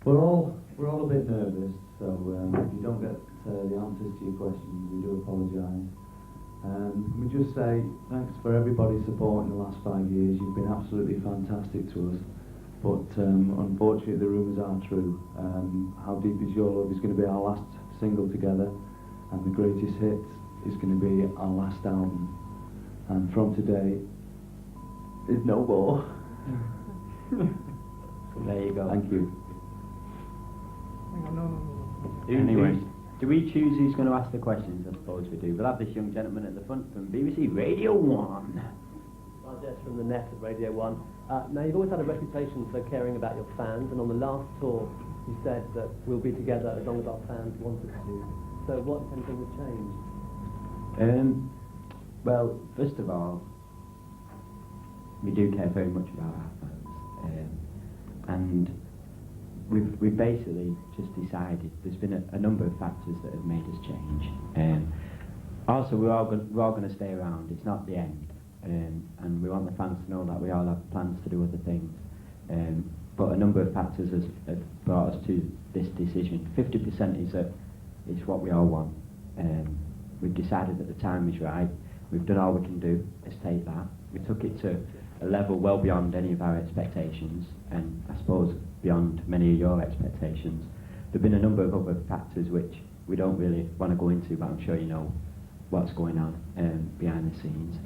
We're all a bit nervous, so if you don't get the answers to your questions, we do apologise. We just say thanks for everybody's support in the last 5 years. You've been absolutely fantastic to us, but unfortunately the rumours are true. How Deep Is Your Love is going to be our last single together, and The Greatest Hits is going to be our last album. And from today, there's no more. So there you go. Thank you. Anyway, do we choose who's going to ask the questions? I suppose we do. We'll have this young gentleman at the front from BBC Radio 1. I'm Jess from the Net at Radio 1. Now, you've always had a reputation for caring about your fans, and on the last tour, you said that we'll be together as long as our fans want us to. So what, if anything, would change? Well, first of all, we do care very much about our fans. And we've basically just decided there's been a number of factors that have made us change. Also, we're all going to stay around. It's not the end. And we want the fans to know that we all have plans to do other things. But a number of factors have brought us to this decision. 50% is what we all want. We've decided that the time is right. We've done all we can do. Let's take that. We took it to a level well beyond any of our expectations, and I suppose beyond many of your expectations. There have been a number of other factors which we don't really want to go into, but I'm sure you know what's going on behind the scenes.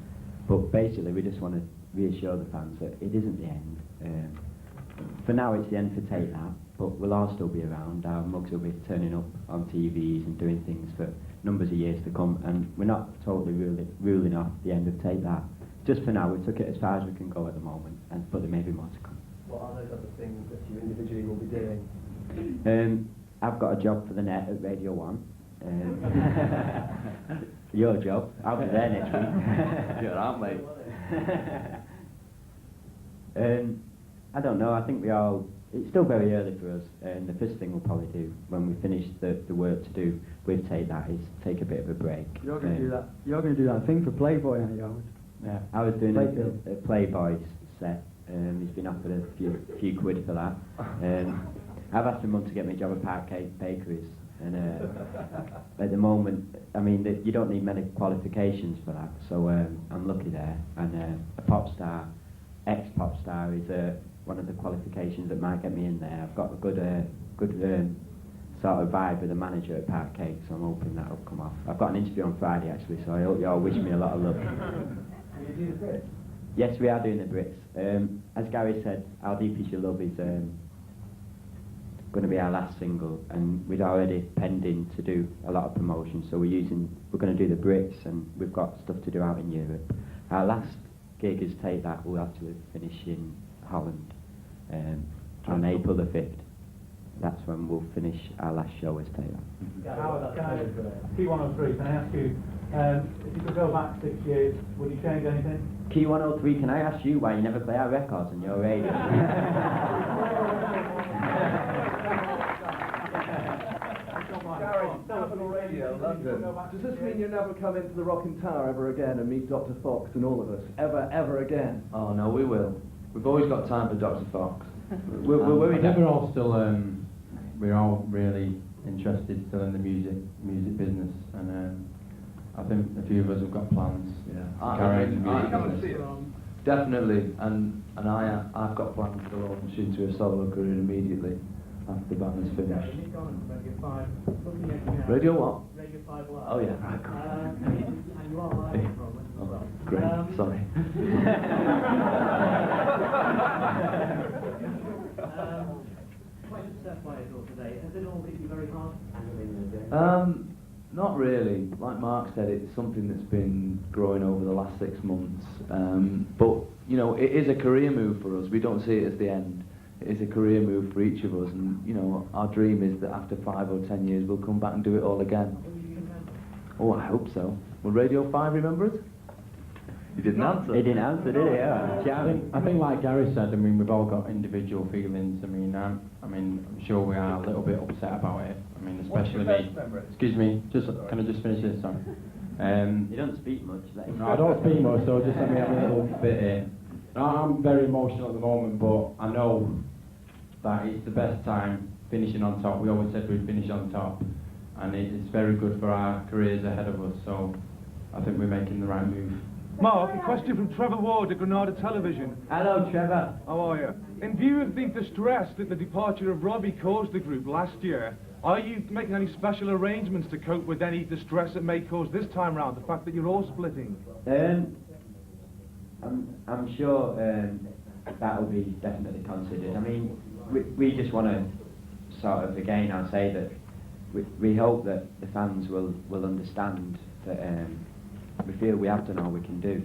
But basically, we just want to reassure the fans that it isn't the end. For now, it's the end for Take That, but we'll all still be around. Our mugs will be turning up on TVs and doing things for numbers of years to come, and we're not totally ruling off the end of Take That. Just for now, we took it as far as we can go at the moment, but there may be more to come. What are those other things that you individually will be doing? I've got a job for the Net at Radio 1. Your job. I'll be there next week. You're out, mate. I don't know. I think it's still very early for us, and the first thing we'll probably do when we finish the work to do with Take That is take a bit of a break. You're going to do that. You're going to do that thing for Playboy, aren't you, Howard? Yeah, I was doing a Playboy set. He's been offered a few quid for that. I've asked him to get me a job at Parkgate Bakeries, and at the moment, I mean, you don't need many qualifications for that, so I'm lucky there. And a pop star, ex-pop star, is one of the qualifications that might get me in there. I've got a good sort of vibe with the manager at Parkgate, so I'm hoping that'll come off. I've got an interview on Friday actually, so I hope you all wish me a lot of luck. Are you doing the Brits? Yes, we are doing the Brits. As Gary said, How Deep Is Your Love is going to be our last single, and we'd already penned in to do a lot of promotion, so we're going to do the Brits, and we've got stuff to do out in Europe. Our last gig is Take That. We'll actually finish in Holland on April the 5th. That's when we'll finish our last show as Take That. Howard, Key 103, can I ask you, if you could go back 6 years, would you change anything? Key 103, can I ask you why you never play our records on your radio? Capital Radio, London. Does this mean you never come into the Rocking Tower ever again and meet Dr. Fox and all of us? Ever again? Oh no, we will. We've always got time for Dr. Fox. We're worried. I think we're all still, we're all really interested still in the music business, and I think a few of us have got plans. Yeah, to carry on the music business. Definitely, and I've got plans to launch into a solo career immediately after the band is finished. Radio what? Radio 5 Live. Oh yeah, right. And you are live at the moment as well. Great, sorry. Quite upset by it all today. Has it all hit you very hard? Not really. Like Mark said, it's something that's been growing over the last 6 months. But you know, it is a career move for us. We don't see it as the end. It is a career move for each of us, and you know, our dream is that after 5 or 10 years, we'll come back and do it all again. Oh, I hope so. Will Radio 5 remember us? He didn't answer. He didn't answer, did he? Yeah. I think like Gary said, I mean, we've all got individual feelings. I mean, I'm sure we are a little bit upset about it. I mean, especially me. Excuse me, can I just finish this? Sorry. You don't speak much. No, I don't speak much, so just let me have a little bit here. I'm very emotional at the moment, but I know that it's the best time finishing on top. We always said we'd finish on top, and it's very good for our careers ahead of us, so I think we're making the right move. Mark, a question from Trevor Ward at Granada Television. Hello, Trevor. How are you? In view of the distress that the departure of Robbie caused the group last year, are you making any special arrangements to cope with any distress it may cause this time round, the fact that you're all splitting? I'm sure that will be definitely considered. I mean, we just want to sort of, again, I'll say that we hope that the fans will understand that we feel we have done all we can do.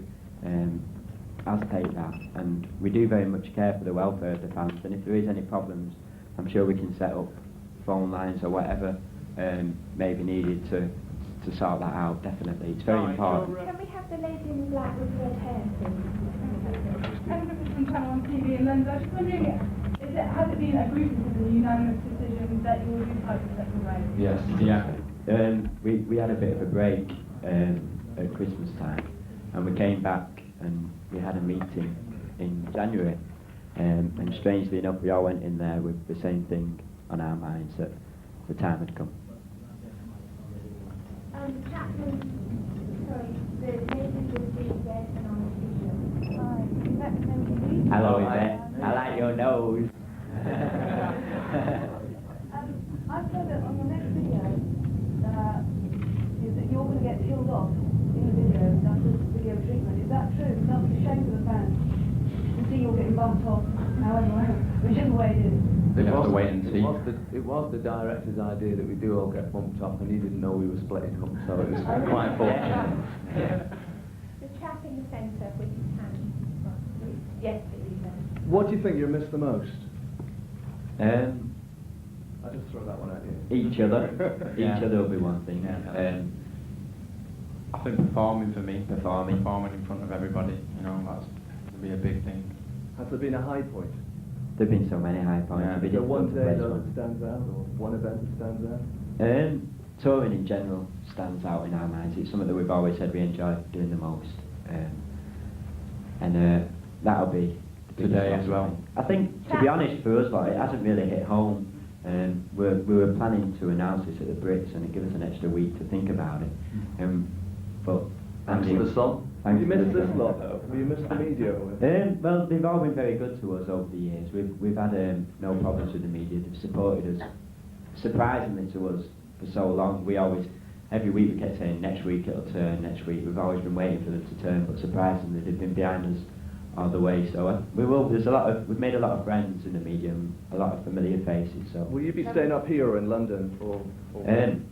I'll take that, and we do very much care for the welfare of the fans, and if there is any problems, I'm sure we can set up phone lines or whatever may be needed to sort that out, definitely. It's very important. Can we have the lady in black with red hair, please? Heather from Channel 1 TV in London. I was just wondering, has it been agreed with the unanimous decision that you will do type of second wave? Yes. Yeah. We had a bit of a break at Christmas time, and we came back and we had a meeting in January, and strangely enough we all went in there with the same thing on our minds, that the time had come. Chapman, sorry, the lady with the red and orange t-shirt. Hi, is that MTV? Hello, Yvette. I like your nose. I've heard that on your next video, is that you're going to get killed off in the video after the video treatment. Is that true? That would be a shame for the fans to see you're getting bumped off, whichever way it is. We'll have to wait and see. It was the director's idea that we do all get bumped off, and he didn't know we were splitting up, so it was quite fortunate. The chap in the centre with his hand. Yes, please. What do you think you miss the most? I'll just throw that one at you. Each other. Each other will be one thing. I think performing for me, Performing. performing in front of everybody, you know, that's going to be a big thing. Has there been a high point? There've been so many high points. Yeah. It'd be Is there one difficult to day place that one. stands out, or one event that stands out? Touring in general stands out in our minds. It's something that we've always said we enjoy doing the most, and that'll be the Today biggest as well. thing. I think, to be honest, for us, like, it hasn't really hit home. We were planning to announce this at the Brits, and it gave us an extra week to think about it. But Thanks for the song. Have you missed this lot though? Have you missed the media? well, they've all been very good to us over the years. We've had no problems with the media. They've supported us, surprisingly to us, for so long. We always, every week we kept saying next week it'll turn, next week. We've always been waiting for them to turn, but surprisingly they've been behind us all the way. So we will. We've made a lot of friends in the media, and a lot of familiar faces. So Will you be staying up here or in London? Or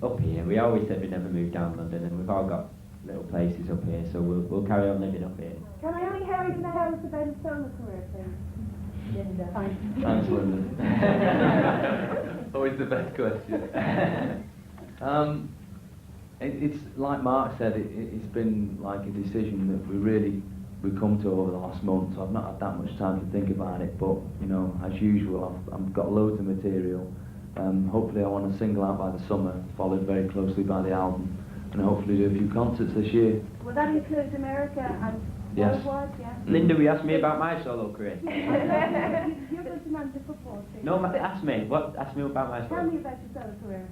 up here, we always said we'd never move down London, and we've all got little places up here, so we'll carry on living up here. Can I only Harry in the House of Ben solo career, please? Linda. Thanks, Lyndon. Always the best question. It's like Mark said, it's been like a decision that we come to over the last month, so I've not had that much time to think about it, but, you know, as usual, I've got loads of material. Hopefully I want to single out by the summer, followed very closely by the album, and hopefully do a few concerts this year. Well, that includes America and Yes. worldwide, yeah? Linda, we asked me about my solo career. You're going to manage the football team. No, ask me. Ask me about my Tell solo. me about your solo career.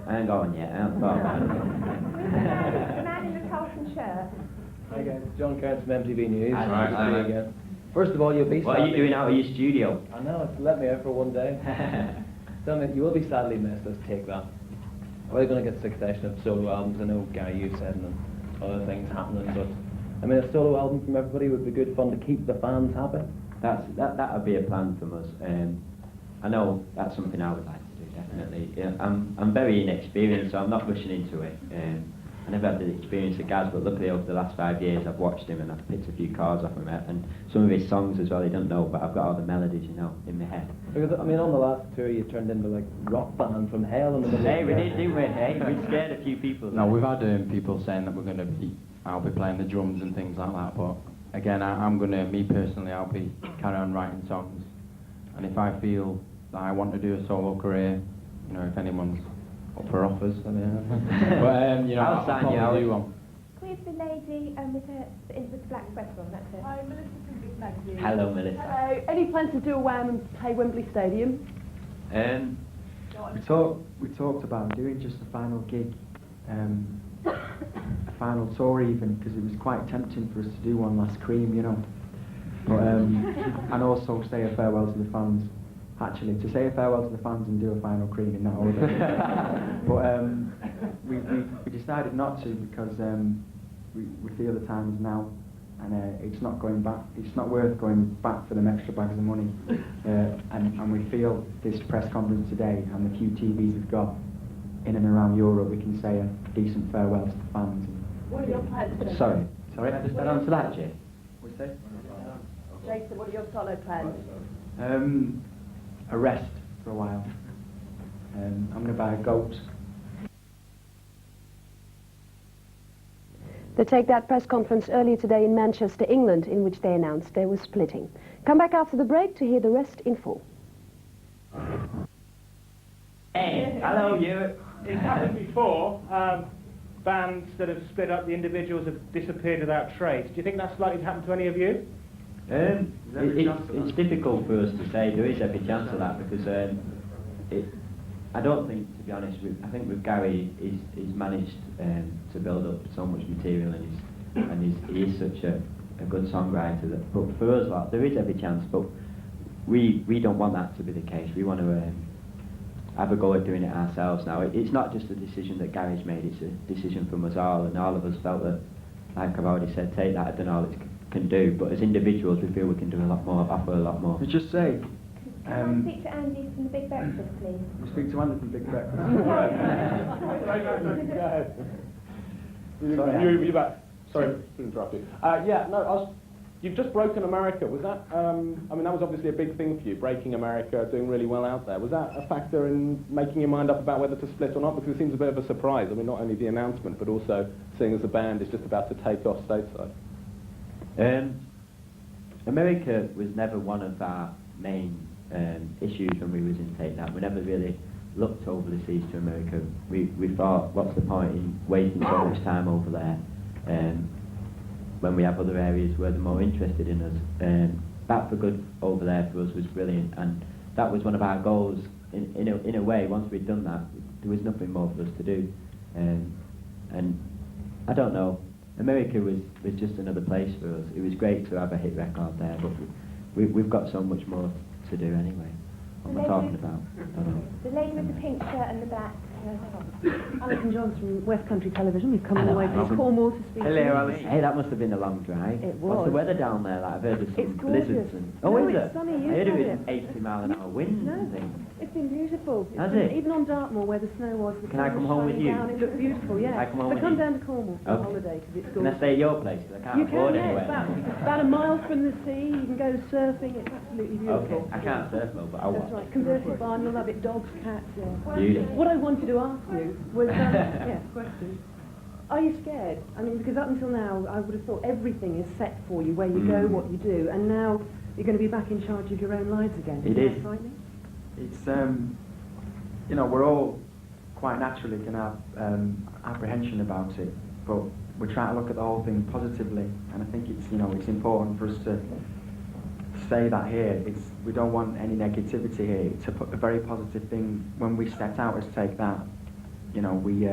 I ain't going yet. I haven't thought about it. Who's the man in the Carlton shirt? Hi guys, John Cairns from MTV News. Hi, Nice to hi. see you again. First of all, you'll be What are you doing out of your studio? I know, it's let me out for one day. Tell me, you will be sadly missed. Let's take that. We're going to get a succession of solo albums. I know Gary, you said, and other things happening, but I mean, a solo album from everybody would be good fun to keep the fans happy. That would be a plan from us. I know that's something I would like to do, definitely. Yeah, I'm very inexperienced, so I'm not rushing into it. I never had the experience of Gaz, but luckily over the last 5 years I've watched him and I've picked a few chords off him, and some of his songs as well. He don't know, but I've got all the melodies, you know, in my head. Because I mean, on the last tour, you turned into like rock band from hell in the middle. Hey, we did, didn't we? Hey, we scared a few people. No, we've had people saying that I'll be playing the drums and things like that, but again, me personally, I'll be carry on writing songs, and if I feel that I want to do a solo career, you know, if anyone's up for offers, then yeah. But you know, I'll sign you probably out. do one. Can we with the lady with the black sweater on? That's her. Hi, Melissa from Big Magazine. Hello, Melissa. Hello. Any plans to do a wham and play Wembley Stadium? We talked about doing just a final gig, a final tour even, because it was quite tempting for us to do one last Cream, you know. But and also say a farewell to the fans. Actually, to say a farewell to the fans and do a final Cream in that order. But we decided not to because we feel the time is now, and it's not going back. It's not worth going back for them extra bags of money. And we feel this press conference today and the few TVs we've got in and around Europe, we can say a decent farewell to the fans. What are your plans? Sorry, can I just add on to that, Jay? What's that? Jason, what are your solo plans? A rest for a while. I'm going to buy a goat. The Take That press conference earlier today in Manchester, England, in which they announced they were splitting. Come back after the break to hear the rest in full. Hey, hello, you. It's happened before. Bands that have split up, the individuals have disappeared without trace. Do you think that's likely to happen to any of you? It's difficult for us to say. There is every chance of that because I don't think, to be honest, I think with Gary, he's managed to build up so much material and he is such a good songwriter. But for us, like, there is every chance. But we don't want that to be the case. We want to have a go at doing it ourselves now. It's not just a decision that Gary's made. It's a decision from us all, and all of us felt that, like I've already said, Take That had done all it can do, but as individuals we feel we can do a lot more, offer a lot more. Let's just say, Can I speak to Andy from the Big Breakfast, please? we speak to Andy from Big Breakfast. You back? Sorry to interrupt you. You've just broken America. Was that? I mean, that was obviously a big thing for you, breaking America, doing really well out there. Was that a factor in making your mind up about whether to split or not? Because it seems a bit of a surprise. I mean, not only the announcement, but also seeing as the band is just about to take off stateside. America was never one of our main issues when we was in Take That. We never really looked over the seas to America. We thought, what's the point in wasting so much time over there when we have other areas where they're more interested in us. That for Good over there for us was brilliant, and that was one of our goals. In a way, once we'd done that, there was nothing more for us to do. And I don't know. America was just another place for us. It was great to have a hit record there, but we've got so much more to do anyway. What am I talking about? I don't know. The lady with the pink shirt and the black. Alison Johns from West Country Television. We've come all the way from Cornwall to speak to you. Hello, Alison. Hey, that must have been a long drive. It What's was. the weather down there like? I've heard of some It's gorgeous. blizzards and... No, is it's it? sunny. I heard You've it had was 80 mile an hour winds and things. It's been beautiful. Has it? Even on Dartmoor, where the snow was, the Can I sun come was home with shining you? down. It looked beautiful, yeah. I come home but with come you? down to Cornwall for a Okay. holiday, because it's Can I gorgeous. stay at your place? 'Cause I can't You afford can, yeah. anywhere. It's about a mile from the sea. You can go surfing. It's absolutely beautiful. Okay, I can't surf though, but I That's want. right. Converted barn, you'll love it. Dogs, cats, yeah. Beautiful. What I wanted to ask you was, yes, question. Are you scared? I mean, because up until now, I would have thought everything is set for you, where you go, what you do, and now you're going to be back in charge of your own lives again. It Isn't is. that frightening? It's, you know, we're all quite naturally can have apprehension about it, but we're trying to look at the whole thing positively, and I think it's, you know, it's important for us to say that here. We don't want any negativity here. It's a very positive thing. When we set out as Take That, you know, we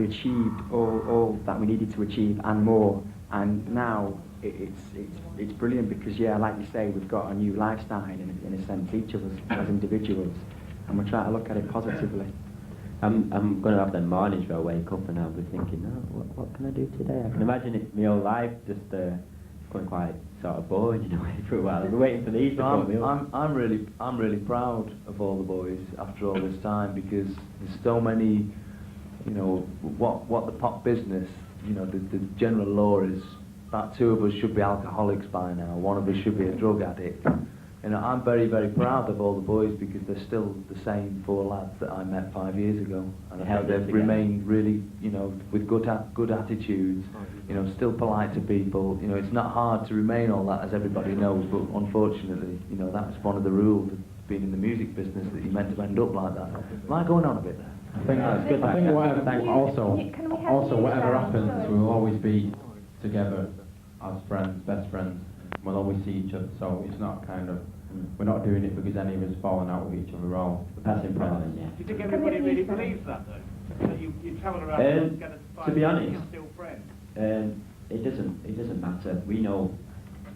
achieved all that we needed to achieve and more, and now it's brilliant because, yeah, like you say, we've got a new lifestyle in a sense, each of us as individuals, and we're trying to look at it positively. I'm going to have them mornings where I wake up and I'll be thinking, oh, what can I do today? I can imagine it, my whole life just going quite sort of boring in a way for a while. I've been waiting for these to put me up. I'm really proud of all the boys after all this time, because there's so many, you know, what the pop business, you know, the general law is about 2 of us should be alcoholics by now, 1 of us should be a drug addict. And I'm very, very proud of all the boys, because they're still the same 4 lads that I met 5 years ago, and I think they've remained really, you know, with good attitudes, you know, still polite to people. You know, it's not hard to remain all that, as everybody knows, but unfortunately, you know, that's one of the rules of being in the music business, that you're meant to end up like that. Am I going on a bit there? I think that's good. I think whatever, Can we have also news whatever round? happens, Sorry. we'll always be together as friends, best friends. We'll always see each other, so it's not kind of, we're not doing it because any of us falling out with each other. We're all Passing present, yeah. Do you think everybody really believes that, though? That you travel around together to be honest, you're still friends? it doesn't matter. We know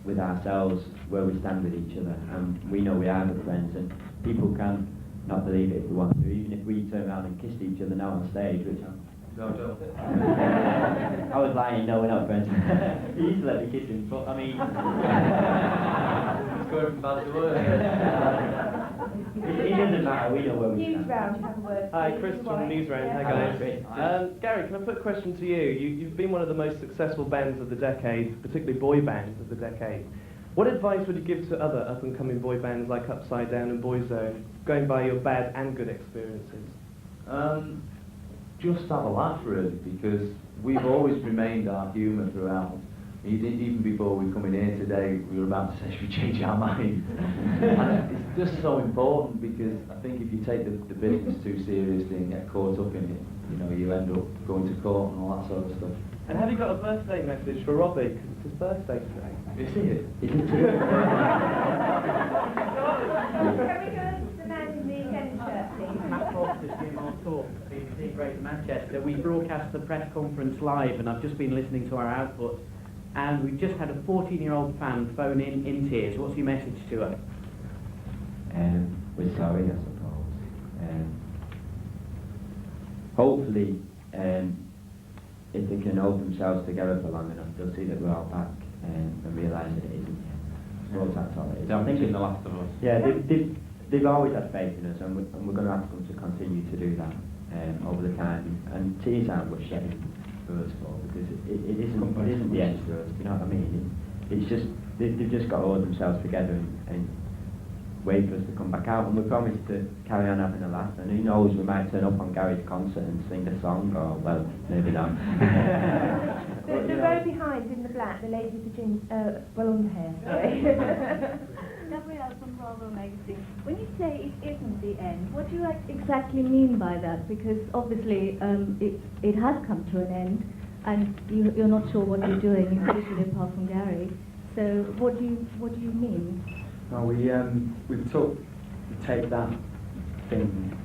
with ourselves where we stand with each other, and we know we are good friends, and people can not believe it if they want to, even if we turn around and kissed each other now on stage, which I was lying, no, we're not friends. He used to let me kiss him, but I mean, it's going from bad to worse. It doesn't matter, we know where we News stand. round, have a word. Hi, please, Chris your from wife. Newsround. Yeah. Hi, guys. Gary, can I put a question to you? You've been one of the most successful bands of the decade, particularly boy bands of the decade. What advice would you give to other up-and-coming boy bands like Upside Down and Boyzone, going by your bad and good experiences? Just have a laugh, really, because we've always remained our humour throughout. Even before we come in here today, we were about to say, should we change our minds? And it's just so important, because I think if you take the business too seriously and get caught up in it, you know, you end up going to court and all that sort of stuff. And have you got a birthday message for Robbie? Because it's his birthday today. Is it? Is it Can we go to the man in the denim shirt, please? Matt Foster's been on tour, BBC Greater Manchester. We broadcast the press conference live, and I've just been listening to our output, and we've just had a 14-year-old fan phone in tears. What's your message to her? We're sorry, I suppose. Hopefully, if they can hold themselves together for long enough, they'll see that we're all back and realise that it isn't. I suppose that's all it is. They haven't seen the last of us. Yeah, they've always had faith in us, and we're going to ask them to continue to do that over the time. And tears aren't worth shedding for us for, because it isn't the end for us. You know what I mean? It's just they've just got to hold themselves together and wait for us to come back out, and we promise to carry on having a laugh, and who knows, we might turn up on Gary's concert and sing a song, or, well, maybe not. The row behind in the black, the lady with the blonde hair, sorry. Gabrielle from Bravo magazine. When you say it isn't the end, what do you exactly mean by that? Because obviously it has come to an end, and you're not sure what you're doing, especially apart from Gary. So what do you mean? Well, we took Take That thing,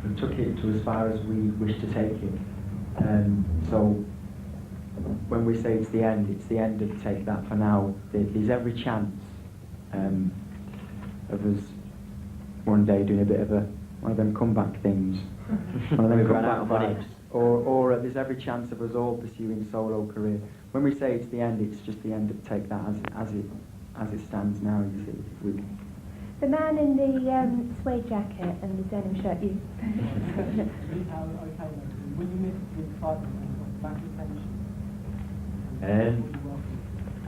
we took it to as far as we wish to take it. So when we say it's the end of Take That for now. There's every chance of us one day doing a bit of one of them comeback things, one of them comeback vibes, or there's every chance of us all pursuing solo career. When we say it's the end, it's just the end of Take That as it stands now, you see. The man in the suede jacket and the denim shirt, you. Will you miss the excitement and back attention?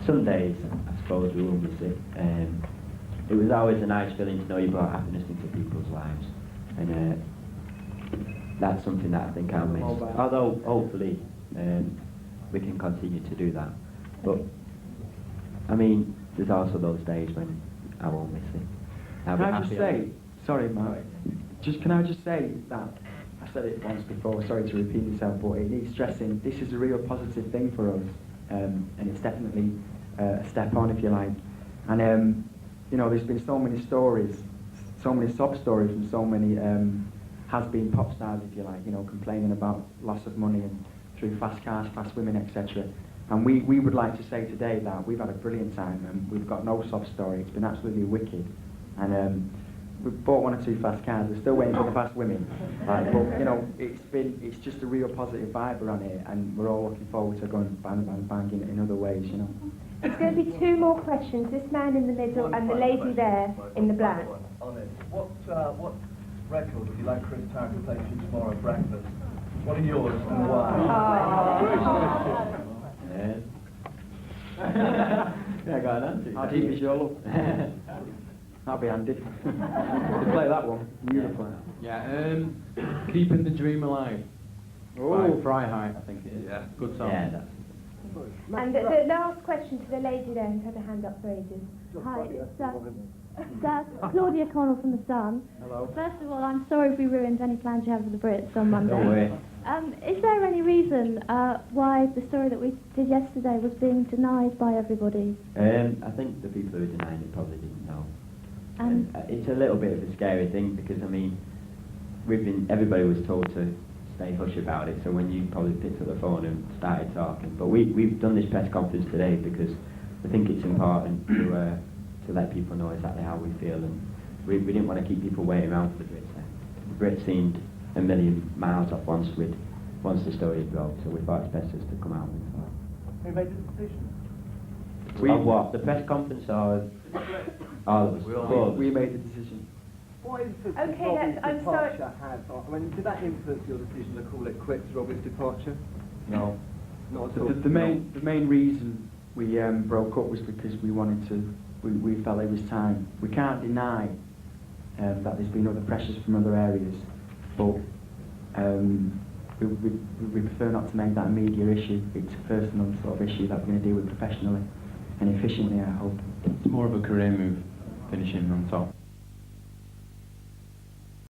Some days, I suppose, we will miss it. It was always a nice feeling to know you brought happiness into people's lives, and that's something that I think I'll miss. Although, hopefully, we can continue to do that. But, I mean, there's also those days when I won't miss it. Can I just say, sorry Mark, can I just say that, I said it once before, sorry to repeat myself, but it needs stressing, this is a real positive thing for us, and it's definitely a step on, if you like. And, you know, there's been so many stories, so many sob stories from so many has-been pop stars, if you like, you know, complaining about loss of money and through fast cars, fast women, etc. And we would like to say today that we've had a brilliant time and we've got no sob story. It's been absolutely wicked. And we've bought 1 or 2 fast cars. We're still waiting for the fast women. But you know, it's just a real positive vibe around here, and we're all looking forward to going bang in other ways, you know. There's going to be 2 more questions. This man in the middle and the lady there in the black. Honest. What record would you like Chris Tarrant to play for you tomorrow at breakfast? What are yours and why? Yeah, I got an answer. How deep is your love? That'll be handy. To play that one, beautiful. Yeah, Keeping the Dream Alive. Oh, Freiheit, I think it is. Yeah, good song. Yeah, that's... And the last question to the lady there who's had her hand up for ages. Hi, it's That's Claudia Connell from The Sun. Hello. First of all, I'm sorry if we ruined any plans you have for the Brits on Monday. Don't worry. Is there any reason why the story that we did yesterday was being denied by everybody? I think the people who were denying it probably didn't know. And It's a little bit of a scary thing because, I mean, everybody was told to stay hush about it, so when you probably picked up the phone and started talking. But we've done this press conference today because I think it's important to let people know exactly how we feel, and we didn't want to keep people waiting around for the Brits. The Brits seemed a million miles off once the story had broke, so we thought it's best just to come out and talk. Who made the decision? What? The press conference or all of us? We made the decision. What influence Okay, did Robbie's I'm sorry. departure have on, I mean, did that influence your decision to call it quits, Robbie's departure? No. Not at all? The main reason we broke up was because we felt it was time. We can't deny that there's been other pressures from other areas, but we prefer not to make that a media issue. It's a personal sort of issue that we're going to deal with professionally and efficiently, I hope. It's more of a career move, finishing on top.